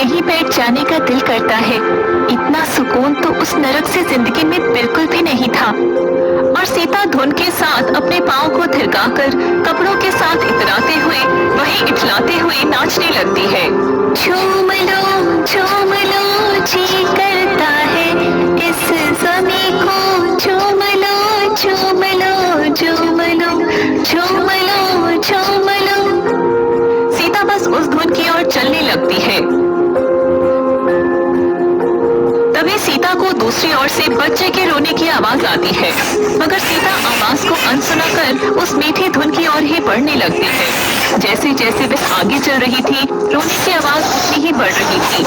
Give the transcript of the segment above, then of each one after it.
यहीं बैठ जाने का दिल करता है। इतना सुकून तो उस नरक से जिंदगी में बिल्कुल भी नहीं था। और सीता धुन के साथ अपने पाँव को थिरकाकर कपड़ों के साथ इतराते हुए वहीं इठलाते हुए नाचने लगती है। झूम लो जी करता है इस ज़मीं को, झूम लो झूम लो झूम लो झूम लो झूम लो। सीता बस उस धुन की ओर चलने लगती है। तभी सीता को दूसरी ओर से बच्चे के रोने की आवाज आती है, मगर सीता आवाज को अनसुना कर उस मीठी धुन की ओर ही बढ़ने लगती है। जैसे जैसे वह आगे चल रही थी, रोने की आवाज उतनी ही बढ़ रही थी।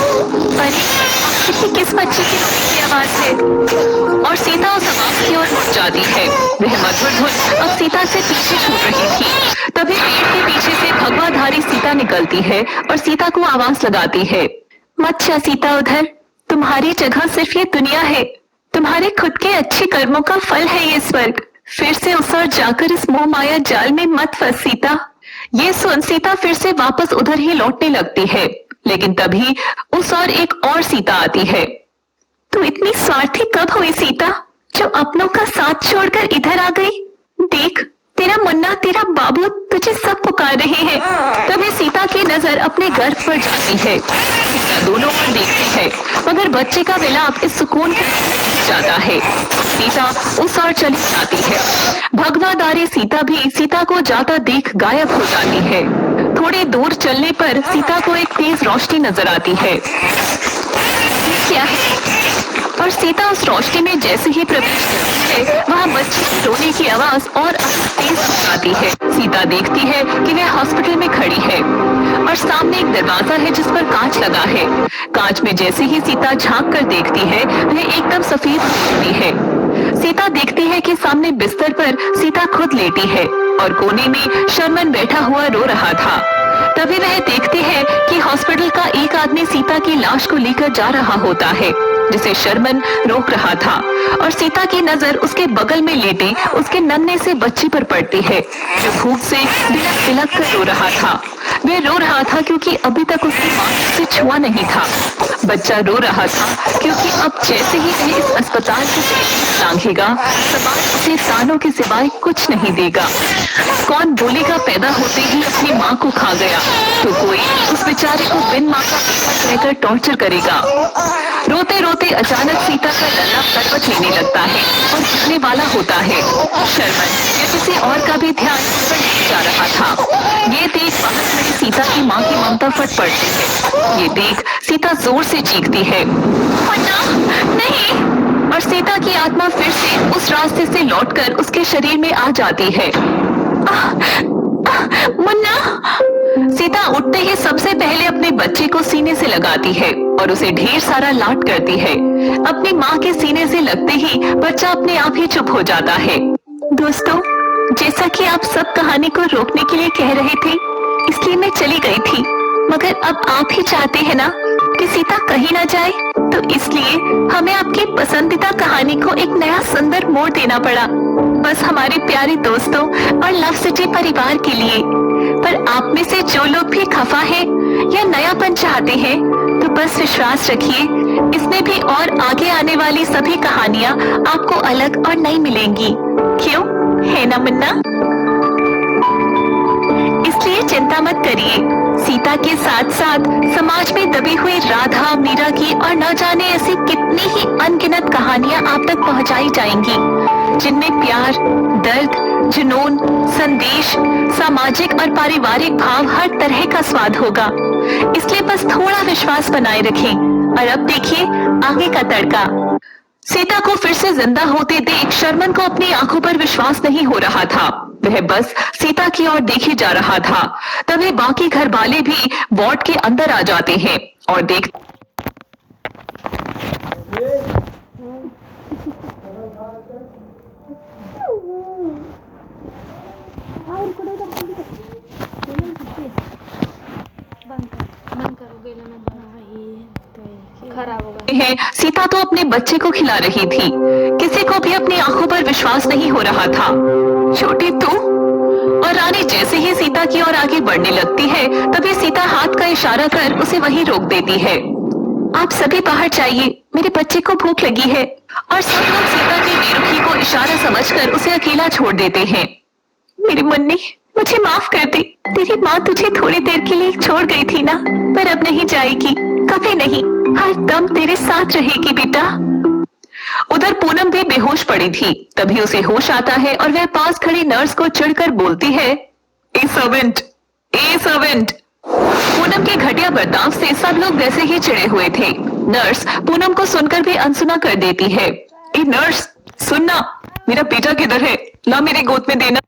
अरे किस बच्चे की रोने की आवाज है? और सीता उस आवाज की ओर मुड़ जाती है। वह मधुर धुन अब सीता से पीछे छूट रही थी। तभी पेड़ के पीछे से भगवाधारी सीता निकलती है और सीता को आवाज लगाती है, मत जा सीता उधर, तुम्हारी जगह सिर्फ ये दुनिया है। तुम्हारे खुद के अच्छे कर्मों का फल है ये स्वर्ग। फिर से उस ओर जाकर इस मोह माया जाल में मत फंस सीता। ये सुन सीता फिर से वापस उधर ही लौटने लगती है, लेकिन तभी उस ओर एक और सीता आती है। तू इतनी स्वार्थी कब हुई सीता, जो अपनों का साथ छोड़कर इधर आ गई? देख, तेरा मुन्ना, तेरा बाबू तुझे सब पुकार रहे हैं। तभी सीता की नजर अपने गर्भ पर जाती है। सीता दोनों पर देखती है, मगर बच्चे का विलाप इस सुकून के जाता है। सीता उस ओर चली जाती है। भगवाधारी सीता भी सीता को जाता देख गायब हो जाती है। थोड़ी दूर चलने पर सीता को एक तेज रोशनी नजर आती है। क्या है? और सीता उस रोशनी में जैसे ही प्रवेश करती है, वहाँ बच्चे की रोने की आवाज और तेज हो जाती है। सीता देखती है कि वह हॉस्पिटल में खड़ी है और सामने एक दरवाजा है जिस पर कांच लगा है। कांच में जैसे ही सीता झांक कर देखती है, वह एकदम सफेद होती है। सीता देखती है कि सामने बिस्तर पर सीता खुद लेटी है और कोने में शर्मन बैठा हुआ रो रहा था। तभी वह देखती है कि हॉस्पिटल का एक आदमी सीता की लाश को लेकर जा रहा होता है, जिसे शर्मन रोक रहा था। और सीता की नजर उसके बगल में लेटे उसके नन्हे से बच्चे पर पड़ती है, जो भूख से बिलक बिलक कर रो रहा था। वह रो रहा था क्योंकि अभी तक उसकी मां से छुआ नहीं था। बच्चा रो रहा था क्योंकि अब जैसे ही वह इस अस्पताल से लांघेगा, समाज उसे तानों के सिवाय कुछ नहीं देगा। कौन बोलेगा पैदा होते ही अपनी माँ को खा गया, तो कोई उस बेचारे को बिन माँ का बेटा कहकर टॉर्चर करेगा। रोते रोते अचानक सीता का लल्ला करवट लेने लगता है और गिरने वाला होता है। शर्मन या किसी और का भी ध्यान उस पर नहीं जा रहा था। ये देख बाहर खड़ी सीता की माँ की ममता फट पड़ती है। ये देख सीता जोर से चीखती है, मुन्ना नहीं। और सीता की आत्मा फिर से उस रास्ते से लौटकर उसके शरीर में आ जाती है। मुन्ना। सीता उठते ही सबसे पहले अपने बच्चे को सीने से लगाती है और उसे ढेर सारा लाड करती है। अपनी माँ के सीने से लगते ही बच्चा अपने आप ही चुप हो जाता है। दोस्तों, जैसा कि आप सब कहानी को रोकने के लिए कह रहे थे, इसलिए मैं चली गई थी, मगर अब आप ही चाहते हैं ना कि सीता कहीं ना जाए, तो इसलिए हमें आपकी पसंदीदा कहानी को एक नया सुंदर मोड़ देना पड़ा, बस हमारे प्यारे दोस्तों और लव सिटी परिवार के लिए। पर आप में से जो लोग भी खफा हैं या नयापन चाहते हैं, तो बस विश्वास रखिए, इसमें भी और आगे आने वाली सभी कहानियाँ आपको अलग और नई मिलेंगी। क्यों, है ना मुन्ना? इसलिए चिंता मत करिए, सीता के साथ साथ समाज में दबी हुई राधा, मीरा की और न जाने ऐसी कितनी ही अनगिनत कहानियां आप तक पहुंचाई जाएंगी, जिनमें प्यार, दर्द, जुनून, संदेश, सामाजिक और पारिवारिक भाव हर तरह का स्वाद होगा। इसलिए बस थोड़ा विश्वास बनाए रखें। और अब देखिए आगे का तड़का। सीता को फिर से जिंदा होते देख शर्मन को अपनी आंखों पर विश्वास नहीं हो रहा था। वह बस सीता की ओर देखे जा रहा था। तभी बाकी घर वाले भी वार्ड के अंदर आ जाते हैं और देख खराब हो गया है। सीता तो अपने बच्चे को खिला रही थी। किसी को भी अपनी आंखों पर विश्वास नहीं हो रहा था। छोटी तू, और रानी जैसे ही सीता की ओर आगे बढ़ने लगती है तभी सीता हाथ का इशारा कर उसे वहीं रोक देती है। आप सभी बाहर जाइए, मेरे बच्चे को भूख लगी है। और सब लोग सीता की बेरुखी को इशारा समझकर उसे अकेला छोड़ देते हैं। मेरी मुन्नी, मुझे माफ कर दे। तेरी माँ तुझे थोड़ी देर के लिए छोड़ गई थी ना, पर अब नहीं जाएगी, कभी नहीं, हर दम तेरे साथ रहेगी बेटा। उधर पूनम भी बेहोश पड़ी थी। तभी उसे होश आता है और वह पास खड़ी नर्स को चिढ़कर बोलती है, ए सर्वेंट, ए सर्वेंट। पूनम के घटिया बर्ताव से सब लोग वैसे ही चिढ़े हुए थे। नर्स पूनम को सुनकर भी अनसुना कर देती है। ए नर्स, सुनना, मेरा बेटा किधर है? ला मेरे गोद में देना।